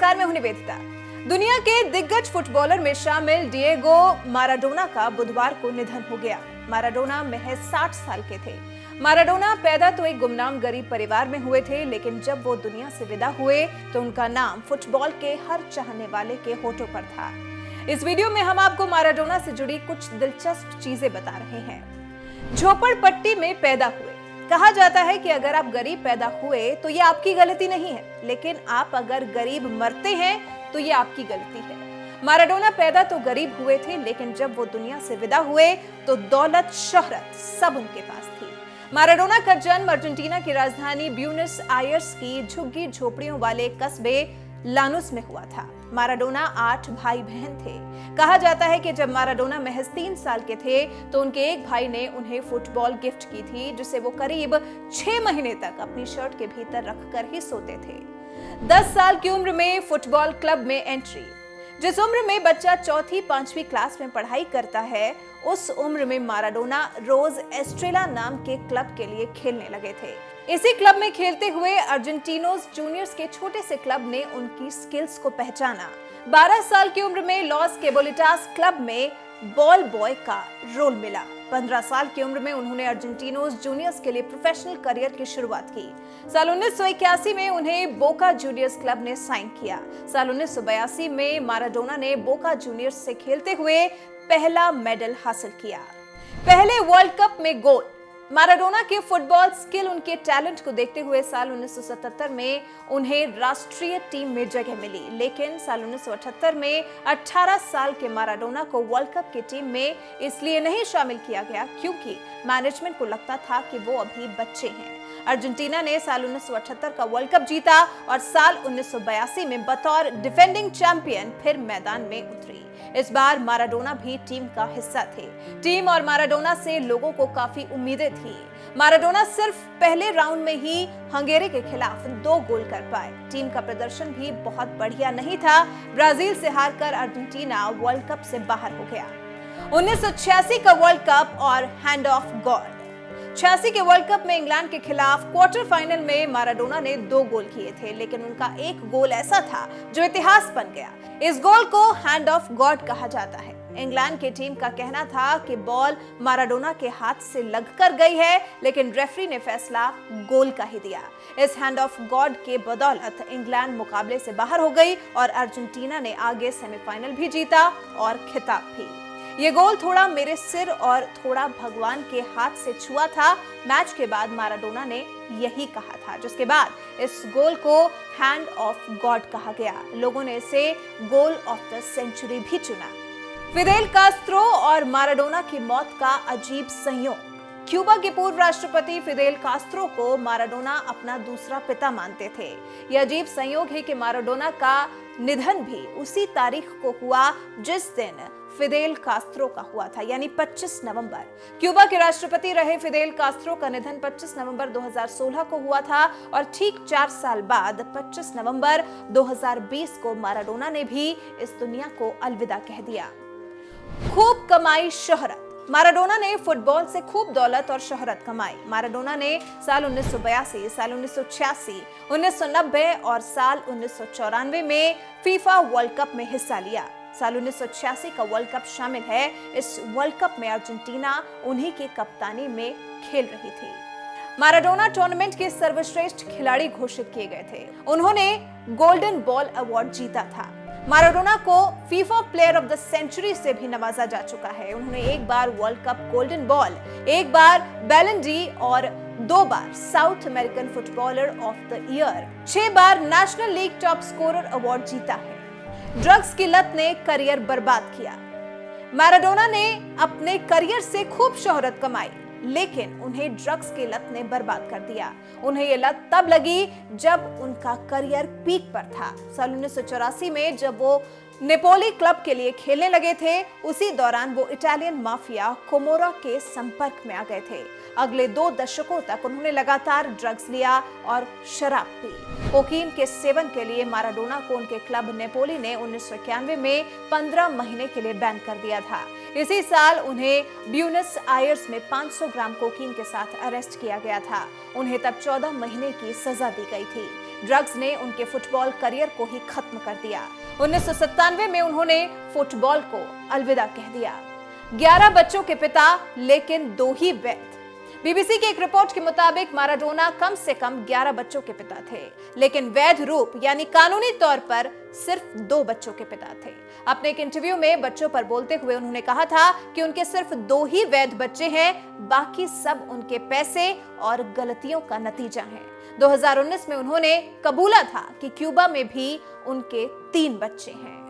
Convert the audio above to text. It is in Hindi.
नमस्कार, मैं हूं निवेदिता। दुनिया के दिग्गज फुटबॉलर में शामिल डिएगो माराडोना का बुधवार को निधन हो गया। माराडोना महज 60 साल के थे। माराडोना पैदा तो एक गुमनाम गरीब परिवार में हुए थे, लेकिन जब वो दुनिया से विदा हुए तो उनका नाम फुटबॉल के हर चाहने वाले के होठों पर था। इस वीडियो में हम आपको माराडोना से जुड़ी कुछ दिलचस्प चीजें बता रहे हैं। झोपड़पट्टी में पैदा हुए। कहा जाता है कि अगर आप गरीब पैदा हुए तो ये आपकी गलती नहीं है, लेकिन आप अगर गरीब मरते हैं तो ये आपकी गलती है। माराडोना पैदा तो गरीब हुए थे, लेकिन जब वो दुनिया से विदा हुए तो दौलत, शोहरत सब उनके पास थी। माराडोना का जन्म अर्जेंटीना की राजधानी ब्यूनस आयर्स की झुग्गी झोपड़ियों वाले कस्बे लानुस में हुआ था। माराडोना 8 भाई बहन थे। कहा जाता है कि जब माराडोना महज 3 साल के थे तो उनके एक भाई ने उन्हें फुटबॉल गिफ्ट की थी, जिसे वो करीब 6 महीने तक अपनी शर्ट के भीतर रखकर ही सोते थे। 10 साल की उम्र में फुटबॉल क्लब में एंट्री। जिस उम्र में बच्चा 4वीं-5वीं क्लास में पढ़ाई करता है, उस उम्र में माराडोना रोज एस्ट्रेला नाम के क्लब के लिए खेलने लगे थे। इसी क्लब में खेलते हुए अर्जेंटिनोस जूनियर्स के छोटे से क्लब ने उनकी स्किल्स को पहचाना। 12 साल की उम्र में लॉस केबोलिटास क्लब में बॉल बॉय का रोल मिला। 15 साल की उम्र में उन्होंने अर्जेंटिनोस जूनियर्स के लिए प्रोफेशनल करियर की शुरुआत की। साल 1981 में उन्हें बोका जूनियर्स क्लब ने साइन किया। साल 1982 में माराडोना ने बोका जूनियर्स से खेलते हुए पहला मेडल हासिल किया। पहले वर्ल्ड कप में गोल। माराडोना के फुटबॉल स्किल, उनके टैलेंट को देखते हुए साल 1977 में उन्हें राष्ट्रीय टीम में जगह मिली, लेकिन साल 1978 में 18 साल के माराडोना को वर्ल्ड कप की टीम में इसलिए नहीं शामिल किया गया क्योंकि मैनेजमेंट को लगता था कि वो अभी बच्चे हैं। अर्जेंटीना ने साल 1978 का वर्ल्ड कप जीता और साल 1982 में बतौर डिफेंडिंग चैंपियन फिर मैदान में उतरी। इस बार माराडोना भी टीम का हिस्सा थे। टीम और माराडोना से लोगों को काफी उम्मीदें थी। माराडोना सिर्फ पहले राउंड में ही हंगेरी के खिलाफ 2 गोल कर पाए। टीम का प्रदर्शन भी बहुत बढ़िया नहीं था। ब्राजील से हारकर अर्जेंटीना वर्ल्ड कप से बाहर हो गया। 1986 का वर्ल्ड कप और हैंड ऑफ गॉड। 86 के वर्ल्ड कप में इंग्लैंड के खिलाफ क्वार्टर फाइनल में माराडोना ने 2 गोल किए थे, लेकिन उनका एक गोल ऐसा था जो इतिहास बन गया। इस गोल को हैंड ऑफ गॉड कहा जाता है। इंग्लैंड की टीम का कहना था कि बॉल माराडोना के हाथ से लगकर गई है, लेकिन रेफरी ने फैसला गोल का ही दिया। इस हैंड ऑफ गॉड के बदौलत इंग्लैंड मुकाबले से बाहर हो गई और अर्जेंटीना ने आगे सेमीफाइनल भी जीता और खिताब भी। ये गोल थोड़ा मेरे सिर और थोड़ा भगवान के हाथ से छुआ था। मैच के बाद माराडोना ने यही कहा था, जिसके बाद इस गोल को हैंड ऑफ गॉड कहा गया। लोगों ने इसे गोल ऑफ द सेंचुरी भी चुना। फिदेल कास्त्रो और माराडोना की मौत का अजीब संयोग। क्यूबा के पूर्व राष्ट्रपति फिदेल कास्त्रो को माराडोना अपना दूसरा पिता मानते थे। यह अजीब संयोग है कि माराडोना का निधन भी उसी तारीख को हुआ जिस दिन फिदेल कास्त्रो का हुआ था, यानी 25 नवंबर। क्यूबा के राष्ट्रपति रहे फिदेल कास्त्रो का निधन 25 नवंबर 2016 को हुआ था और ठीक 4 साल बाद 25 नवंबर 2020 को माराडोना ने भी इस दुनिया को अलविदा कह दिया। खूब कमाई, शोहरत। माराडोना ने फुटबॉल से खूब दौलत और शोहरत कमाई। माराडोना ने साल 1982, साल 1986, 1990 और साल 1994 में फीफा वर्ल्ड कप में हिस्सा लिया। साल 1986 का वर्ल्ड कप शामिल है। इस वर्ल्ड कप में अर्जेंटीना उन्हीं की कप्तानी में खेल रही थी। माराडोना टूर्नामेंट के सर्वश्रेष्ठ खिलाड़ी घोषित किए गए थे। उन्होंने गोल्डन बॉल अवार्ड जीता था। माराडोना को FIFA player of the century से भी नवाजा जा चुका है। उन्होंने एक बार वर्ल्ड कप गोल्डन बॉल, एक बार बैलन डी और 2 बार South American footballer of the year, 6 बार national league top scorer award जीता है। ड्रग्स की लत ने करियर बर्बाद किया। माराडोना ने अपने करियर से खूब शोहरत कमाई, लेकिन उन्हें ड्रग्स की लत ने बर्बाद कर दिया। उन्हें ये लत तब लगी जब उनका करियर पीक पर था। साल 1984 में जब वो नेपोली क्लब के लिए खेलने लगे थे, उसी दौरान वो इटालियन माफिया कोमोरा के संपर्क में आ गए थे। अगले 2 दशकों तक उन्होंने लगातार ड्रग्स लिया और शराब पी। कोकीन के सेवन के लिए माराडोना को उनके क्लब नेपोली ने 1991 में 15 महीने के लिए बैन कर दिया था। इसी साल उन्हें ब्यूनस आयर्स में 500 ग्राम कोकीन के साथ अरेस्ट किया गया था। उन्हें तब 14 महीने की सजा दी गई थी। ड्रग्स ने उनके फुटबॉल करियर को ही खत्म कर दिया। 1997 में उन्होंने फुटबॉल को अलविदा कह दिया। 11 बच्चों के पिता, लेकिन 2 ही वैध। बीबीसी की एक रिपोर्ट के मुताबिक माराडोना कम से कम 11 बच्चों के पिता थे, लेकिन वैध रूप यानी कानूनी तौर पर सिर्फ 2 बच्चों के पिता थे। अपने एक इंटरव्यू में बच्चों पर बोलते हुए उन्होंने कहा था कि उनके सिर्फ 2 ही वैध बच्चे हैं, बाकी सब उनके पैसे और गलतियों का नतीजा है। 2019 में उन्होंने कबूला था कि क्यूबा में भी उनके 3 बच्चे हैं।